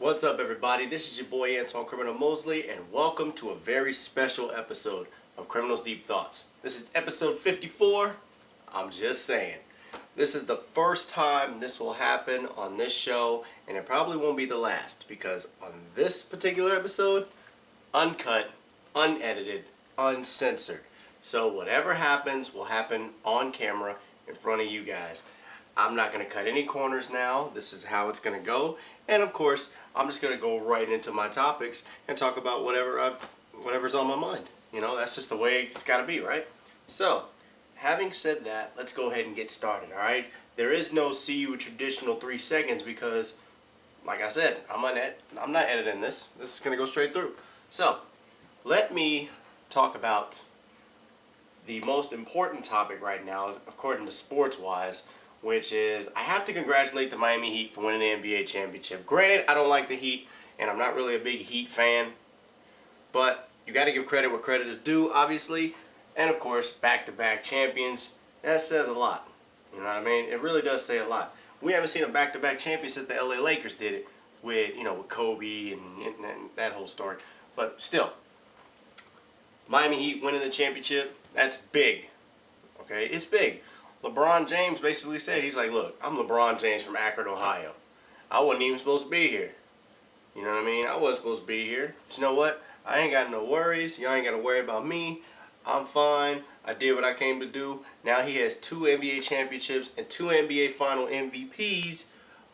What's up, everybody? This is your boy Antoine Criminal Mosley, and welcome to a very special episode of Criminal's Deep Thoughts. This is episode 54. I'm just saying. This is the first time this will happen on this show, and it probably won't be the last, because on this particular episode, uncut, unedited, uncensored. So whatever happens will happen on camera in front of you guys. I'm not going to cut any corners now. This is how it's going to go. And of course, I'm just going to go right into my topics and talk about whatever's on my mind. You know, that's just the way it's got to be, right? So, having said that, let's go ahead and get started, all right? There is no see you traditional 3 seconds because, like I said, I'm not editing this. This is going to go straight through. So, let me talk about the most important topic right now, according to sports-wise, which is I have to congratulate the Miami Heat for winning the NBA championship. Granted, I don't like the Heat, and I'm not really a big Heat fan, but you got to give credit where credit is due, obviously. And of course, back-to-back champions. That says a lot. You know what I mean? It really does say a lot. We haven't seen a back-to-back champion since the LA Lakers did it with Kobe and that whole story. But still, Miami Heat winning the championship, that's big. Okay, it's big. LeBron James basically said, he's like, look, I'm LeBron James from Akron, Ohio. I wasn't even supposed to be here. You know what I mean? I wasn't supposed to be here. But you know what? I ain't got no worries. Y'all ain't got to worry about me. I'm fine. I did what I came to do. Now he has 2 NBA championships and 2 NBA final MVPs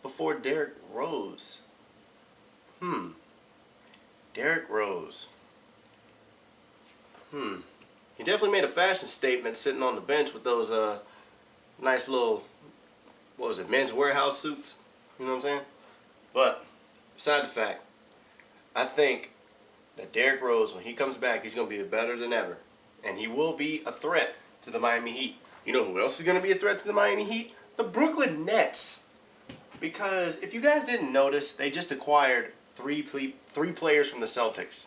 before Derrick Rose. Derrick Rose. He definitely made a fashion statement sitting on the bench with those nice little, what was it, Men's Warehouse suits. You know what I'm saying? But beside the fact, I think that Derrick Rose, when he comes back, he's going to be better than ever. And he will be a threat to the Miami Heat. You know who else is going to be a threat to the Miami Heat? The Brooklyn Nets. Because if you guys didn't notice, they just acquired three players from the Celtics.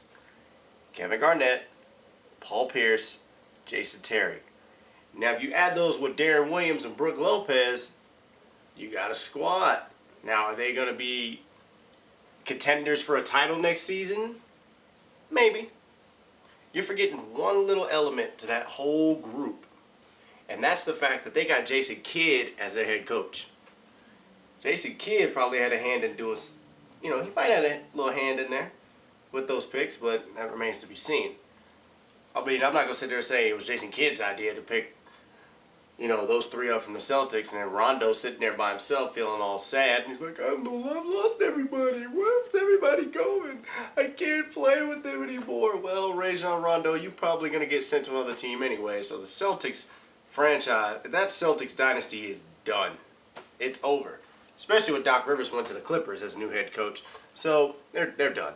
Kevin Garnett, Paul Pierce, Jason Terry. Now, if you add those with Darren Williams and Brook Lopez, you got a squad. Now, are they going to be contenders for a title next season? Maybe. You're forgetting one little element to that whole group, and that's the fact that they got Jason Kidd as their head coach. Jason Kidd probably had a hand in doing, he might have a little hand in there with those picks, but that remains to be seen. I mean, I'm not going to sit there and say it was Jason Kidd's idea to pick, those 3 up from the Celtics, and then Rondo sitting there by himself feeling all sad. And he's like, I've lost everybody. Where's everybody going? I can't play with them anymore. Well, Rajon Rondo, you're probably going to get sent to another team anyway. So the Celtics franchise, that Celtics dynasty is done. It's over. Especially when Doc Rivers went to the Clippers as new head coach. So they're done.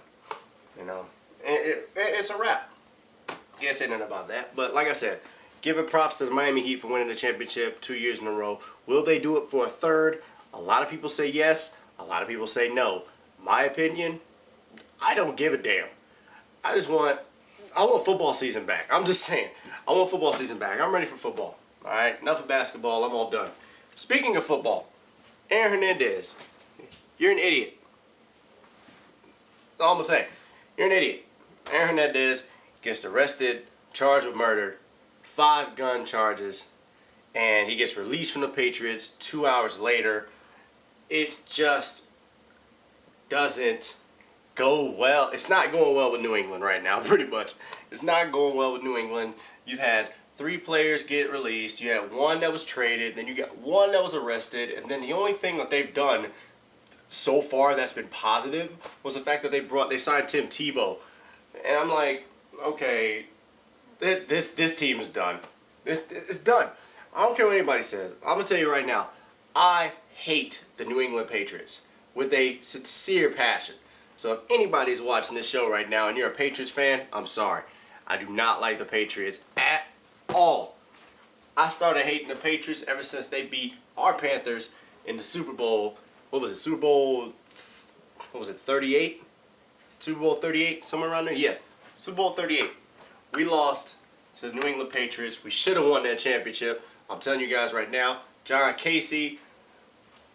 It's a wrap. Can't say nothing about that. But like I said, giving props to the Miami Heat for winning the championship 2 years in a row. Will they do it for a third? A lot of people say yes. A lot of people say no. My opinion, I don't give a damn. I want football season back. I'm just saying. I want football season back. I'm ready for football. All right? Enough of basketball. I'm all done. Speaking of football, Aaron Hernandez, you're an idiot. That's all I'm going to say. You're an idiot. Aaron Hernandez gets arrested, charged with murder, 5 gun charges, and he gets released from the Patriots 2 hours later. It just doesn't go well. It's not going well with New England right now, pretty much. It's not going well with New England. You've had 3 players get released. You had 1 that was traded, then you got 1 that was arrested, and then the only thing that they've done so far that's been positive was the fact that they signed Tim Tebow. And I'm like, okay, this team is done. It's done. I don't care what anybody says. I'm going to tell you right now, I hate the New England Patriots with a sincere passion. So if anybody's watching this show right now and you're a Patriots fan, I'm sorry. I do not like the Patriots at all. I started hating the Patriots ever since they beat our Panthers in the Super Bowl. What was it? Super Bowl, 38? Super Bowl 38, somewhere around there? Yeah, Super Bowl 38. We lost to the New England Patriots. We should have won that championship. I'm telling you guys right now, John Casey,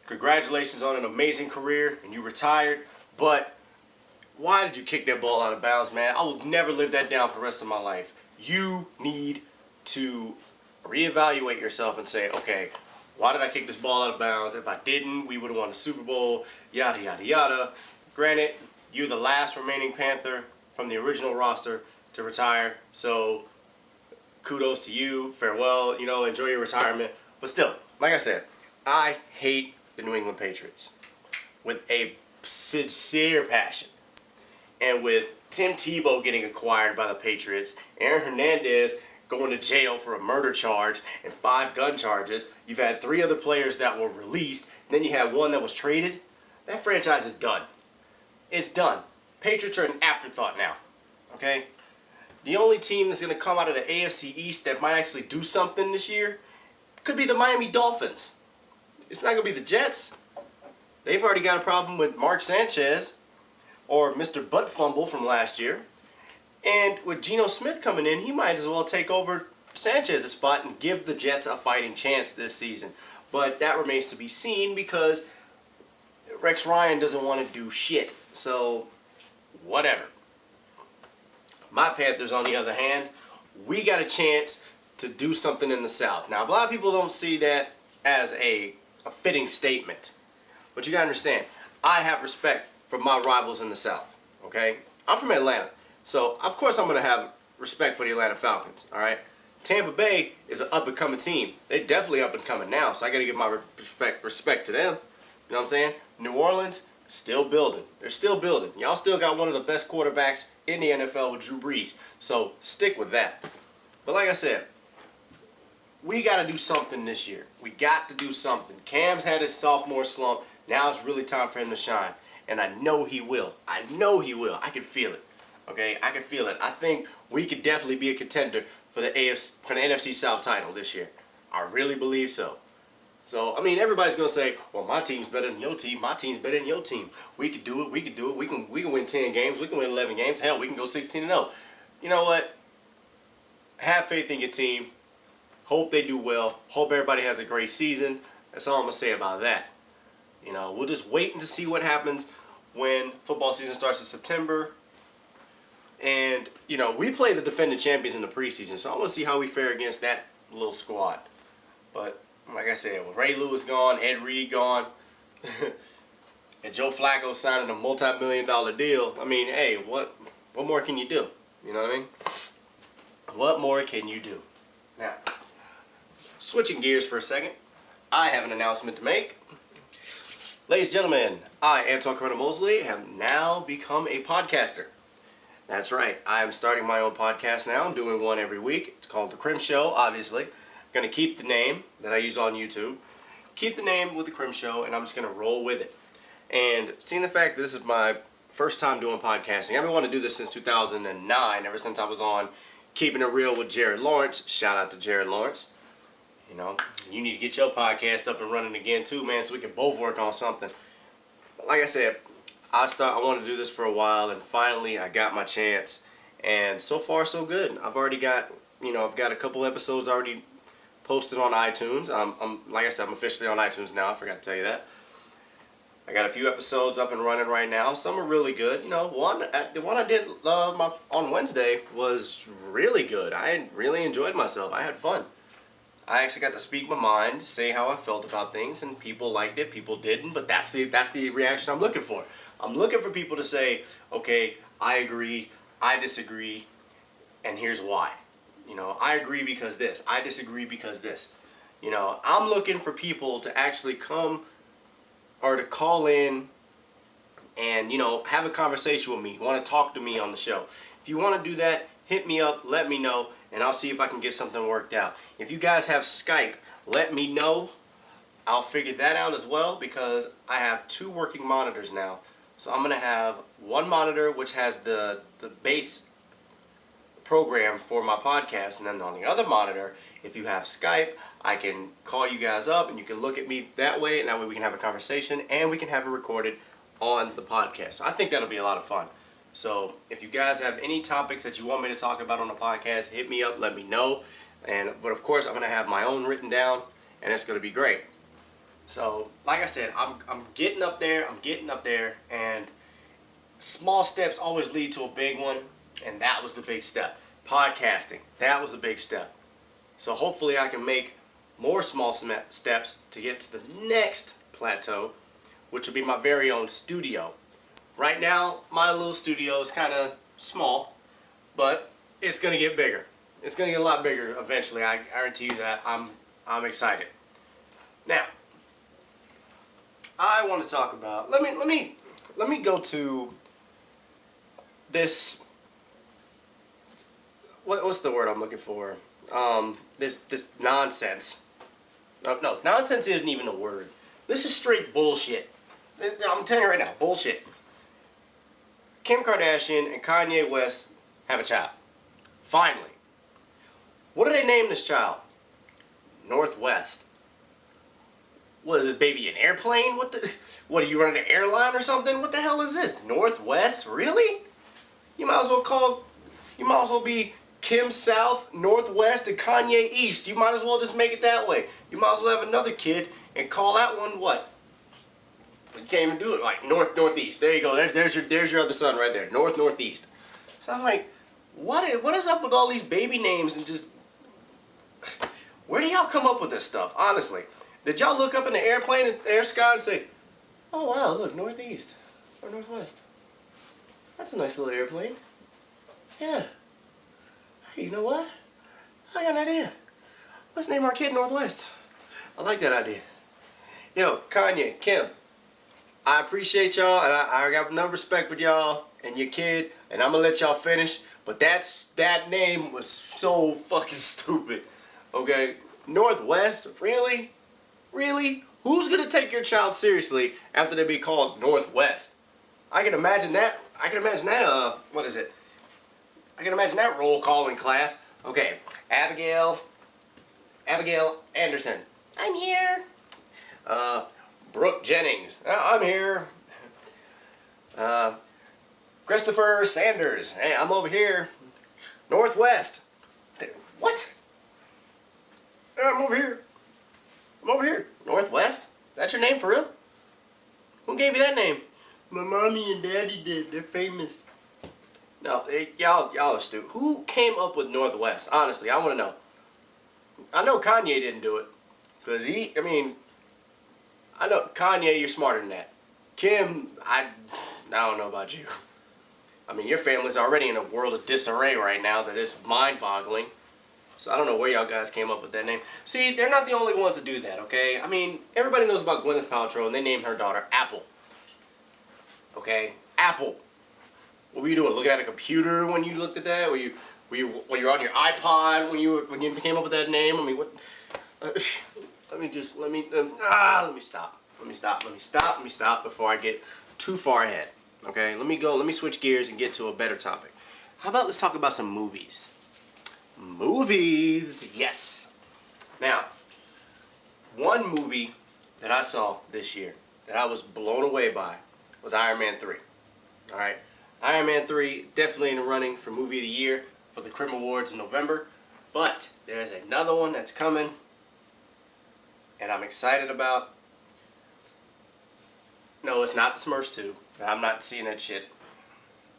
congratulations on an amazing career, and you retired. But Why did you kick that ball out of bounds, man? I will never live that down for the rest of my life. You need to reevaluate yourself and say, okay, why did I kick this ball out of bounds? If I didn't, we would have won the Super Bowl, yada, yada, yada. Granted, you're the last remaining Panther from the original roster to retire, so kudos to you, farewell, enjoy your retirement. But still, like I said, I hate the New England Patriots with a sincere passion. And with Tim Tebow getting acquired by the Patriots, Aaron Hernandez going to jail for a murder charge and 5 gun charges, you've had 3 other players that were released, then you had one that was traded, that franchise is done. It's done. Patriots are an afterthought now, okay? The only team that's going to come out of the AFC East that might actually do something this year could be the Miami Dolphins. It's not going to be the Jets. They've already got a problem with Mark Sanchez or Mr. Butt Fumble from last year. And with Geno Smith coming in, he might as well take over Sanchez's spot and give the Jets a fighting chance this season. But that remains to be seen because Rex Ryan doesn't want to do shit. So, whatever. My Panthers, on the other hand, we got a chance to do something in the South. Now, a lot of people don't see that as a fitting statement. But you got to understand, I have respect for my rivals in the South, okay? I'm from Atlanta, so of course I'm going to have respect for the Atlanta Falcons, all right? Tampa Bay is an up-and-coming team. They're definitely up-and-coming now, so I got to give my respect to them. You know what I'm saying? New Orleans, still building. They're still building. Y'all still got one of the best quarterbacks in the NFL with Drew Brees. So stick with that. But like I said, we got to do something this year. We got to do something. Cam's had his sophomore slump. Now it's really time for him to shine. And I know he will. I know he will. I can feel it. Okay? I can feel it. I think we could definitely be a contender for the NFC South title this year. I really believe so. So, I mean, everybody's going to say, well, my team's better than your team. My team's better than your team. We can do it. We can do it. We can win 10 games. We can win 11 games. Hell, we can go 16-0. You know what? Have faith in your team. Hope they do well. Hope everybody has a great season. That's all I'm going to say about that. We'll just wait to see what happens when football season starts in September. And, we play the defending champions in the preseason, so I want to see how we fare against that little squad. But like I said, with Ray Lewis gone, Ed Reed gone, and Joe Flacco signing a multi-million-dollar deal, I mean, hey, what more can you do? You know what I mean? What more can you do? Now, switching gears for a second, I have an announcement to make. Ladies and gentlemen, I, Anton Criminal Mosley, have now become a podcaster. That's right, I am starting my own podcast now. I'm doing one every week. It's called The Crim Show, obviously. Going to keep the name that I use on YouTube, keep the name with The Crim Show, and I'm just going to roll with it. And seeing the fact that this is my first time doing podcasting, I've been wanting to do this since 2009, ever since I was on Keeping It Real with Jared Lawrence. Shout out to Jared Lawrence. You need to get your podcast up and running again too, man, so we can both work on something. Like I said, I wanted to do this for a while, and finally I got my chance, and so far so good. I've already got, I've got a couple episodes already posted on iTunes. Like I said, I'm officially on iTunes now. I forgot to tell you that. I got a few episodes up and running right now. Some are really good. The one I did on Wednesday was really good. I really enjoyed myself. I had fun. I actually got to speak my mind, say how I felt about things, and people liked it, people didn't, but that's the reaction I'm looking for. I'm looking for people to say, okay, I agree, I disagree, and here's why. I agree because this, I disagree because this. I'm looking for people to actually come or to call in and, have a conversation with me, want to talk to me on the show. If you want to do that, hit me up, let me know, and I'll see if I can get something worked out. If you guys have Skype, let me know. I'll figure that out as well because I have 2 working monitors now. So I'm going to have one monitor which has the base program for my podcast, and then on the other monitor, if you have Skype, I can call you guys up and you can look at me that way, and that way we can have a conversation and we can have it recorded on the podcast. So I think that'll be a lot of fun. So if you guys have any topics that you want me to talk about on the podcast, hit me up, let me know. But of course, I'm going to have my own written down, and it's going to be great. So like I said, I'm getting up there, and small steps always lead to a big one, and that was the big step. Podcasting, that was a big step. So hopefully I can make more small steps to get to the next plateau, which will be my very own studio. Right now, my little studio is kind of small, but it's gonna get bigger. It's gonna get a lot bigger eventually. I guarantee you that. I'm excited. Now, I want to talk about. Let me go to this. What's the word I'm looking for? This nonsense. No, nonsense isn't even a word. This is straight bullshit. I'm telling you right now, bullshit. Kim Kardashian and Kanye West have a child. Finally. What do they name this child? Northwest. What is this baby, an airplane? What are you running an airline or something? What the hell is this? Northwest? Really? You might as well be Kim South, Northwest, and Kanye East. You might as well just make it that way. You might as well have another kid and call that one what? You can't even do it like Northeast. There you go. There's your other son right there. Northeast. So I'm like, what is up with all these baby names and just where do y'all come up with this stuff? Honestly, did y'all look up in the air sky and say, "Oh wow, look, Northeast or Northwest. That's a nice little airplane." Yeah. Hey, you know what? I got an idea. Let's name our kid Northwest. I like that idea. Yo, Kanye, Kim, I appreciate y'all, and I got enough respect for y'all and your kid, and I'm gonna let y'all finish. But that name was so fucking stupid. Okay, Northwest, really? Really? Who's gonna take your child seriously after they be called Northwest? I can imagine that. What is it? I can imagine that roll call in class. Okay, Abigail Anderson. I'm here. Brooke Jennings. I'm here. Christopher Sanders. Hey, I'm over here. Northwest. What? I'm over here. Northwest? That's your name for real? Who gave you that name? My mommy and daddy did. They're famous. No, y'all are stupid. Who came up with Northwest? Honestly, I want to know. I know Kanye didn't do it. I know Kanye, you're smarter than that. Kim, I don't know about you. I mean, your family's already in a world of disarray right now that is mind-boggling. So I don't know where y'all guys came up with that name. See, they're not the only ones to do that, okay? I mean, everybody knows about Gwyneth Paltrow, and they named her daughter Apple. Okay? Apple. What were you doing? Looking at a computer when you looked at that? Were you on your iPod when you came up with that name? I mean, what? Let me stop before I get too far ahead. Okay? Let me switch gears and get to a better topic. How about let's talk about some movies? Movies, yes. Now, one movie that I saw this year that I was blown away by was Iron Man 3. All right? Iron Man 3, definitely in the running for Movie of the Year for the Kriminal Awards in November. But there's another one that's coming, and I'm excited about. No, it's not the Smurfs 2. I'm not seeing that shit.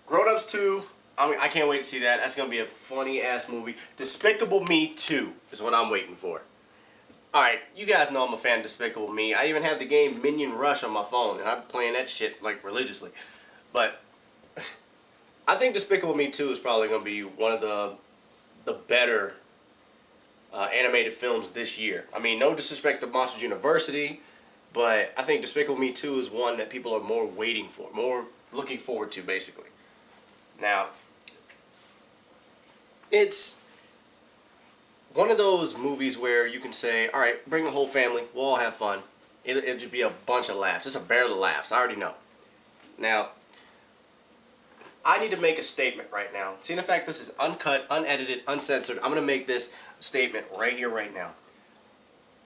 Grown Ups 2, I can't wait to see that. That's going to be a funny-ass movie. Despicable Me 2 is what I'm waiting for. Alright, you guys know I'm a fan of Despicable Me. I even have the game Minion Rush on my phone, and I'm playing that shit, like, religiously. But I think Despicable Me 2 is probably going to be one of the better animated films this year. I mean, no disrespect to Monsters University, but I think Despicable Me 2 is one that people are more waiting for, more looking forward to, basically. Now, it's one of those movies where you can say, all right, bring the whole family, we'll all have fun. It'll just be a bunch of laughs, just a barrel of laughs, I already know. Now, I need to make a statement right now. See, in fact, this is uncut, unedited, uncensored. I'm going to make this statement right here, right now.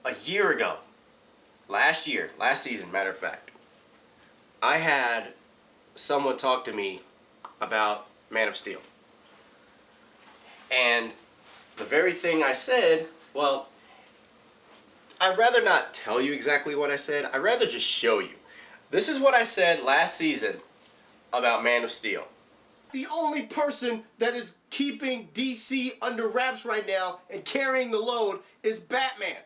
A year ago, last season, matter of fact, I had someone talk to me about Man of Steel. And the very thing I said, well, I'd rather not tell you exactly what I said. I'd rather just show you. This is what I said last season about Man of Steel. The only person that is keeping DC under wraps right now and carrying the load is Batman.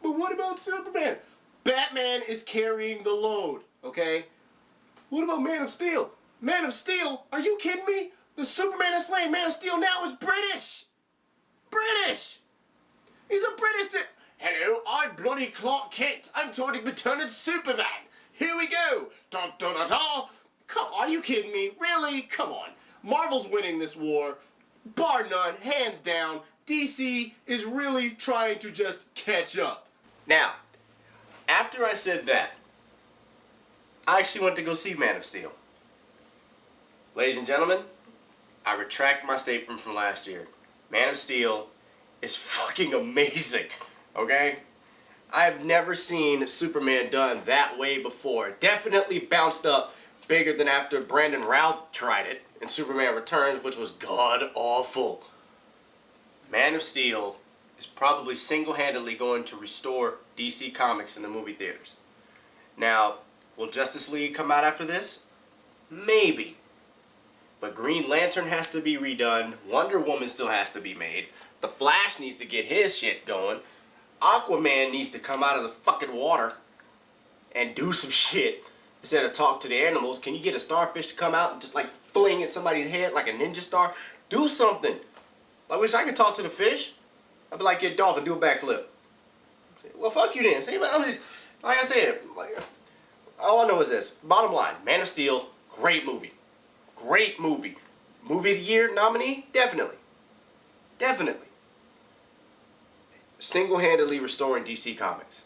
But what about Superman? Batman is carrying the load, okay? What about Man of Steel? Man of Steel? Are you kidding me? The Superman that's playing Man of Steel now is British! British! He's a British... Hello, I'm bloody Clark Kent. I'm Tony Matern's Superman. Here we go. Dun, dun, dun, dun. Come on, are you kidding me? Really? Come on. Marvel's winning this war. Bar none, hands down. DC is really trying to just catch up. Now, after I said that, I actually went to go see Man of Steel. Ladies and gentlemen, I retract my statement from last year. Man of Steel is fucking amazing, okay? I have never seen Superman done that way before. Definitely bounced up bigger than after Brandon Routh tried it in Superman Returns, which was god-awful. Man of Steel is probably single-handedly going to restore DC Comics in the movie theaters. Now, will Justice League come out after this? Maybe. But Green Lantern has to be redone. Wonder Woman still has to be made. The Flash needs to get his shit going. Aquaman needs to come out of the fucking water and do some shit instead of talk to the animals. Can you get a starfish to come out and just like fling at somebody's head like a ninja star? Do something. I wish I could talk to the fish. I'd be like, yeah, dolphin, do a backflip. Well, fuck you then. See, I'm just, like I said, all I know is this. Bottom line, Man of Steel, great movie. Great movie. Movie of the Year nominee? Definitely. Definitely. Single-handedly restoring DC Comics.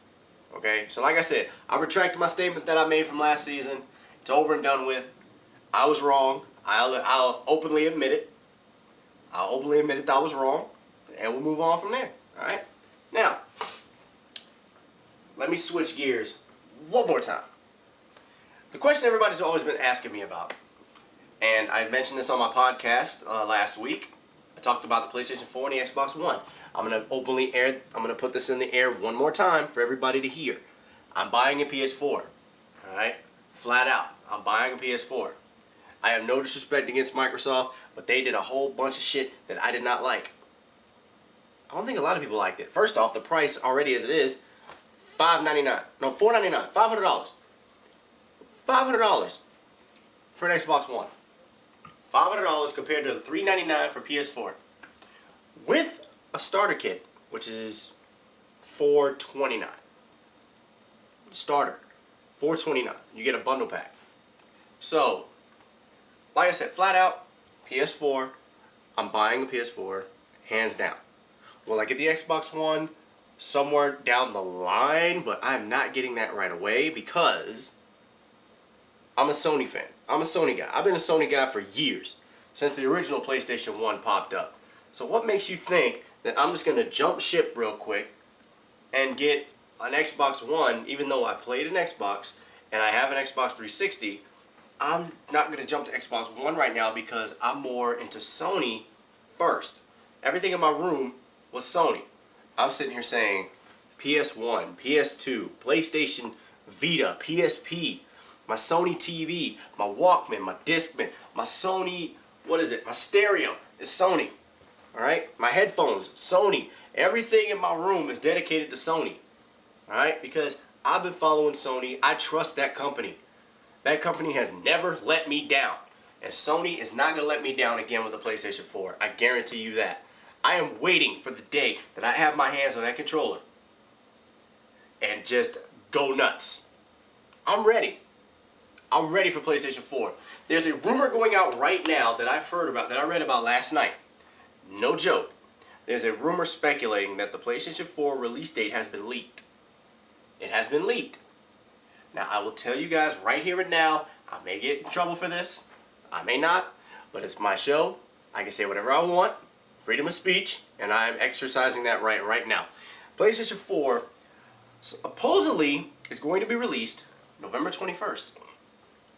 Okay? So like I said, I retracted my statement that I made from last season. It's over and done with. I was wrong. I'll openly admit it. I'll openly admit that I was wrong. And we'll move on from there. Alright? Now, let me switch gears one more time. The question everybody's always been asking me about, and I mentioned this on my podcast last week. I talked about the PlayStation 4 and the Xbox One. I'm going to put this in the air one more time for everybody to hear. I'm buying a PS4. Alright? Flat out. I'm buying a PS4. I have no disrespect against Microsoft, but they did a whole bunch of shit that I did not like. I don't think a lot of people liked it. First off, the price already as it is, $599. No, $499. $500. $500 for an Xbox One. $500 compared to the $399 for PS4. With a starter kit, which is $429. Starter. $429. You get a bundle pack. So, like I said, flat out, PS4. I'm buying a PS4, hands down. Will I get the Xbox One somewhere down the line? But I'm not getting that right away because I'm a Sony fan. I'm a Sony guy. I've been a Sony guy for years, since the original PlayStation 1 popped up. So what makes you think that I'm just going to jump ship real quick and get an Xbox One, even though I played an Xbox and I have an Xbox 360, I'm not going to jump to Xbox One right now because I'm more into Sony first. Everything in my room was Sony. I'm sitting here saying PS1, PS2, PlayStation Vita, PSP, my Sony TV, my Walkman, my Discman, my Sony, my stereo is Sony. Alright? My headphones, Sony. Everything in my room is dedicated to Sony. Alright? Because I've been following Sony. I trust that company. That company has never let me down. And Sony is not going to let me down again with the PlayStation 4. I guarantee you that. I am waiting for the day that I have my hands on that controller and just go nuts. I'm ready. I'm ready for PlayStation 4. There's a rumor going out right now that I've heard about, that I read about last night. No joke. There's a rumor speculating that the PlayStation 4 release date has been leaked. It has been leaked. Now, I will tell you guys right here and now, I may get in trouble for this. I may not, but it's my show. I can say whatever I want. Freedom of speech, and I'm exercising that right now. PlayStation 4 supposedly is going to be released November 21st.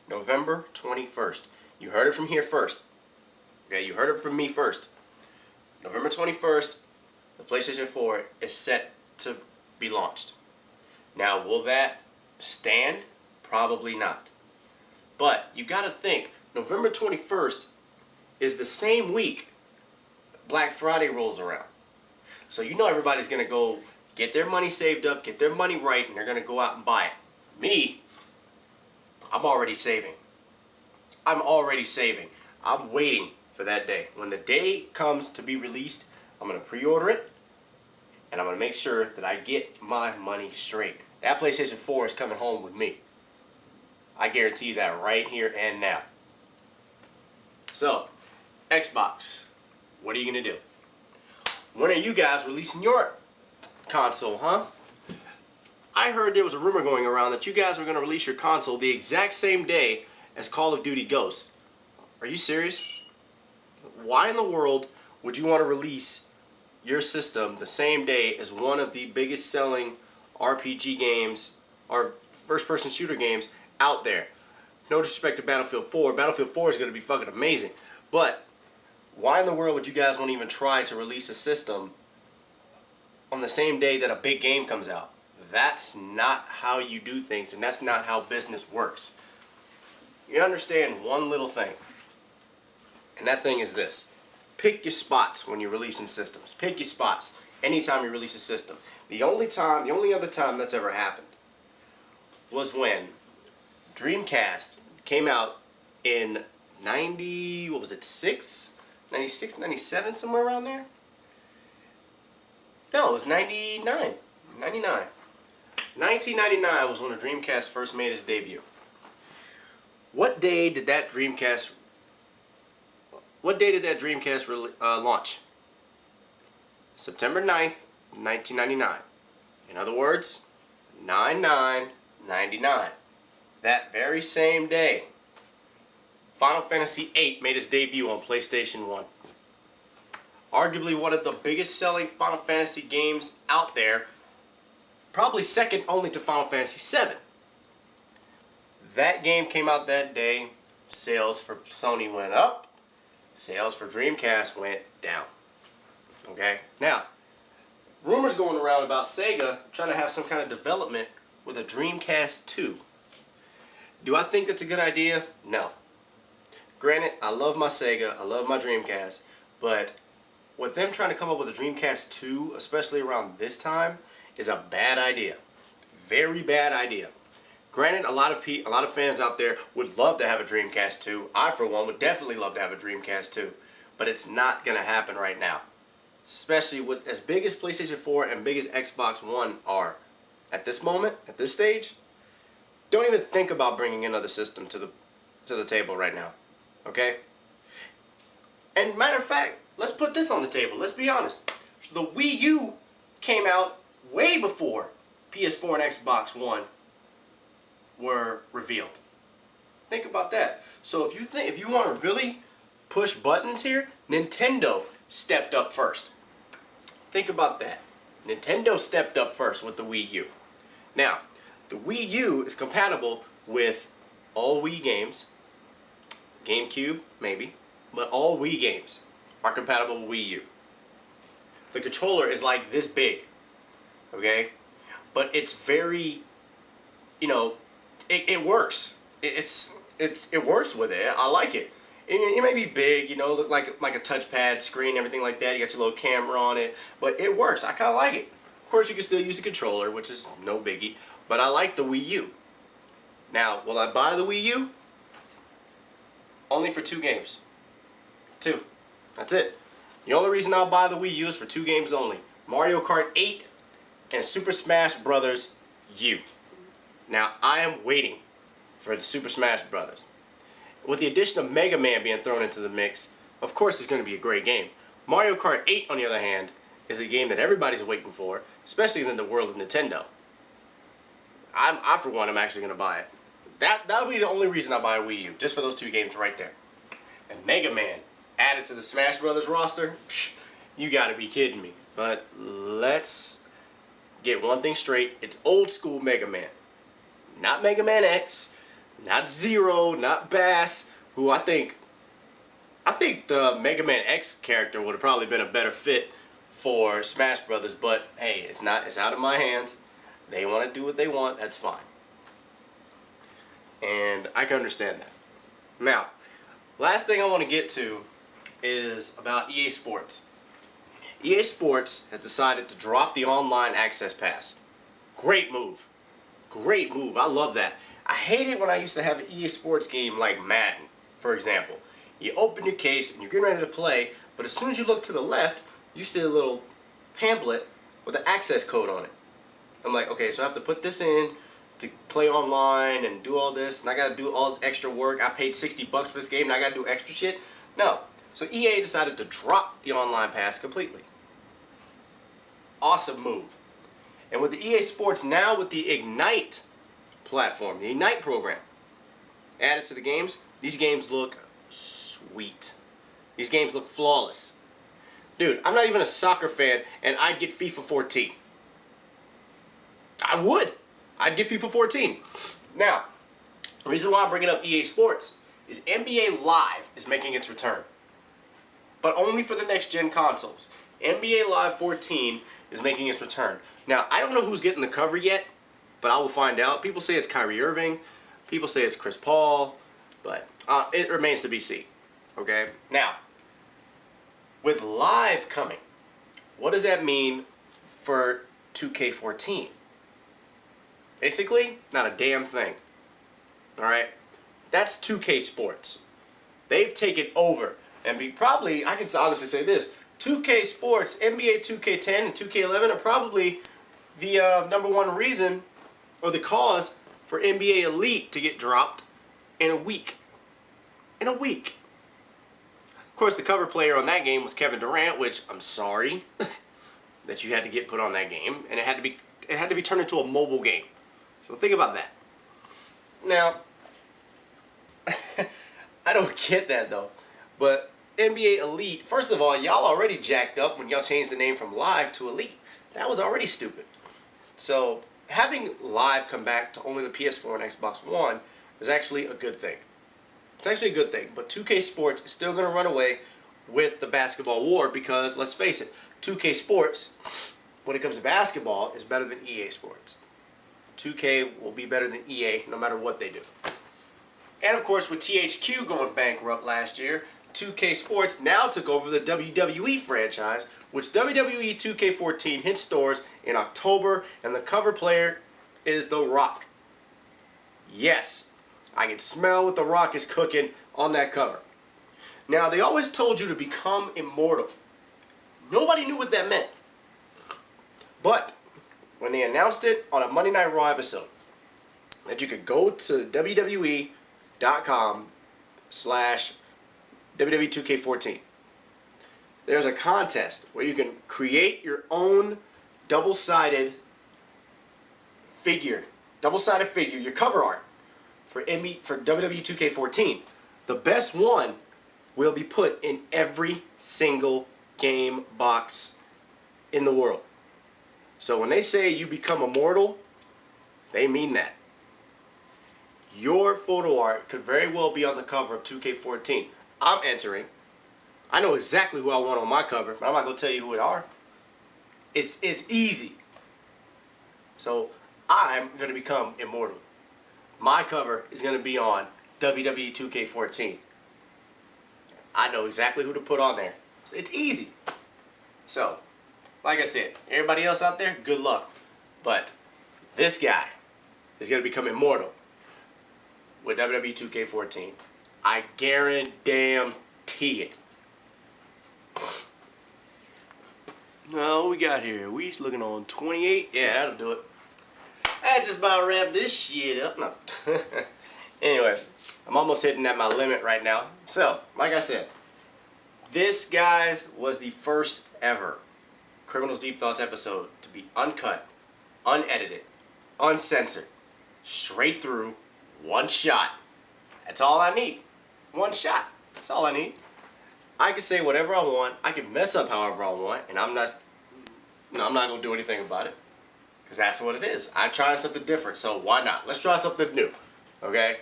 November 21st. You heard it from here first. Okay, you heard it from me first. November 21st, the PlayStation 4 is set to be launched. Now, will that stand? Probably not. But you gotta think, November 21st is the same week Black Friday rolls around. So you know everybody's gonna go get their money saved up, get their money right, and they're gonna go out and buy it. Me, I'm already saving. I'm waiting for that day. When the day comes to be released, I'm gonna pre-order it, and I'm gonna make sure that I get my money straight. That PlayStation 4 is coming home with me. I guarantee you that right here and now. So, Xbox, what are you gonna do? When are you guys releasing your console, huh? I heard there was a rumor going around that you guys were gonna release your console the exact same day as Call of Duty Ghosts. Are you serious? Why in the world would you want to release your system the same day as one of the biggest selling RPG games or first-person shooter games out there? No disrespect to Battlefield 4. Battlefield 4 is going to be fucking amazing. But why in the world would you guys want to even try to release a system on the same day that a big game comes out? That's not how you do things, and that's not how business works. You understand one little thing, and that thing is this. Pick your spots when you're releasing systems. Pick your spots anytime you release a system. The only other time that's ever happened was when Dreamcast came out in 96, 97, somewhere around there? No, it was 99. 1999 was when the Dreamcast first made its debut. What day did that Dreamcast launch? September 9th, 1999. In other words, 9/9/99. That very same day, Final Fantasy VIII made its debut on PlayStation 1. Arguably one of the biggest selling Final Fantasy games out there, probably second only to Final Fantasy VII. That game came out that day, sales for Sony went up, sales for Dreamcast went down. Okay? Now, rumors going around about Sega trying to have some kind of development with a Dreamcast 2. Do I think that's a good idea? No. Granted, I love my Sega, I love my Dreamcast, but with them trying to come up with a Dreamcast 2, especially around this time, is a bad idea. Very bad idea. Granted, a lot of fans out there would love to have a Dreamcast 2. I, for one, would definitely love to have a Dreamcast 2. But it's not going to happen right now. Especially with as big as PlayStation 4 and big as Xbox One are. At this moment, at this stage, don't even think about bringing another system to the table right now. Okay? And matter of fact, let's put this on the table. Let's be honest. The Wii U came out way before PS4 and Xbox One were revealed. Think about that. So if you want to really push buttons here, Nintendo stepped up first. Think about that. Nintendo stepped up first with the Wii U. Now, the Wii U is compatible with all Wii games, GameCube maybe, but all Wii games are compatible with Wii U. The controller is like this big, okay? But it's very, it works. It works with it. I like it. It may be big, look like a touchpad screen, everything like that. You got your little camera on it, but it works. I kind of like it. Of course, you can still use the controller, which is no biggie, but I like the Wii U. Now, will I buy the Wii U? Only for 2 games. 2. That's it. The only reason I'll buy the Wii U is for 2 games only. Mario Kart 8 and Super Smash Bros. U. Now, I am waiting for the Super Smash Bros. With the addition of Mega Man being thrown into the mix, of course it's going to be a great game. Mario Kart 8, on the other hand, is a game that everybody's waiting for, especially in the world of Nintendo. I for one, am actually going to buy it. That'll be the only reason I buy a Wii U, just for those 2 games right there. And Mega Man added to the Smash Brothers roster? Psh, you gotta be kidding me. But let's get one thing straight. It's old school Mega Man. Not Mega Man X, not Zero, not Bass, who I think the Mega Man X character would have probably been a better fit for Smash Brothers, but hey, it's out of my hands. They want to do what they want, that's fine. And I can understand that. Now, last thing I want to get to is about EA Sports. EA Sports has decided to drop the online access pass. Great move. Great move. I love that. I hate it when I used to have an EA Sports game like Madden, for example. You open your case and you're getting ready to play, but as soon as you look to the left, you see a little pamphlet with an access code on it. I'm like, okay, so I have to put this in to play online and do all this, and I gotta do all extra work. I paid $60 for this game and I gotta do extra shit. No. So EA decided to drop the online pass completely. Awesome move. And with the EA Sports now, with the Ignite platform, the Ignite program added to the games, these games look sweet. These games look flawless. Dude, I'm not even a soccer fan, and I'd get FIFA 14. I would. I'd get FIFA 14. Now, the reason why I'm bringing up EA Sports is NBA Live is making its return. But only for the next-gen consoles. NBA Live 14 is making its return. Now, I don't know who's getting the cover yet, but I will find out. People say it's Kyrie Irving. People say it's Chris Paul. But it remains to be seen. Okay? Now, with Live coming, what does that mean for 2K14? Basically, not a damn thing. Alright? That's 2K Sports. They've taken over. And probably, I can honestly say this, 2K Sports, NBA 2K10 and 2K11 are probably the number one reason or the cause for NBA Elite to get dropped in a week. In a week. Of course, the cover player on that game was Kevin Durant, which I'm sorry that you had to get put on that game, and it had to be turned into a mobile game. So think about that. Now, I don't get that though, but NBA Elite, first of all, y'all already jacked up when y'all changed the name from Live to Elite. That was already stupid. So having Live come back to only the PS4 and Xbox One is actually a good thing. It's actually a good thing, but 2K Sports is still going to run away with the basketball war because, let's face it, 2K Sports, when it comes to basketball, is better than EA Sports. 2K will be better than EA no matter what they do. And of course, with THQ going bankrupt last year, 2K Sports now took over the WWE franchise, which WWE 2K14 hit stores in October, and the cover player is The Rock. Yes, I can smell what The Rock is cooking on that cover. Now, they always told you to become immortal. Nobody knew what that meant. But when they announced it on a Monday Night Raw episode, that you could go to WWE.com/WWE2K14. There's a contest where you can create your own double-sided figure, your cover art for WWE 2K14. The best one will be put in every single game box in the world. So when they say you become immortal, they mean that. Your photo art could very well be on the cover of 2K14. I'm entering. I know exactly who I want on my cover, but I'm not going to tell you who they are. It's easy. So I'm going to become immortal. My cover is going to be on WWE 2K14. I know exactly who to put on there. It's easy. So, like I said, everybody else out there, good luck. But this guy is going to become immortal with WWE 2K14. I guarantee it. Now, what we got here? We looking on 28. Yeah, that'll do it. I just about wrap this shit up. No. Anyway, I'm almost hitting at my limit right now. So, like I said, this, guys, was the first ever Criminal's Deep Thoughts episode to be uncut, unedited, uncensored, straight through, one shot. That's all I need. One shot. That's all I need. I can say whatever I want. I can mess up however I want, and I'm not going to do anything about it. Because that's what it is. I'm trying something different, so why not? Let's try something new. Okay?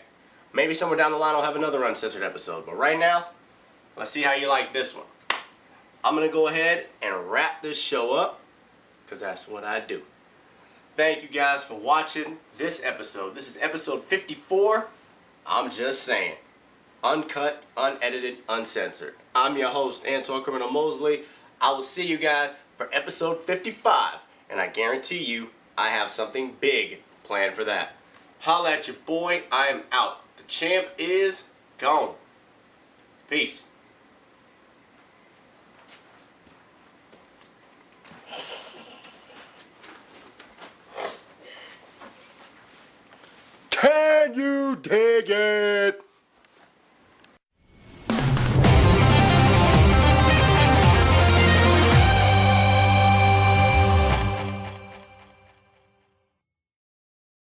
Maybe somewhere down the line I'll have another uncensored episode. But right now, let's see how you like this one. I'm going to go ahead and wrap this show up, because that's what I do. Thank you guys for watching this episode. This is episode 54 I'm just saying. Uncut, unedited, uncensored. I'm your host, Antoine Criminal Mosley. I will see you guys for episode 55, and I guarantee you I have something big planned for that. Holla at your boy. I am out. The champ is gone. Peace. Can you dig it?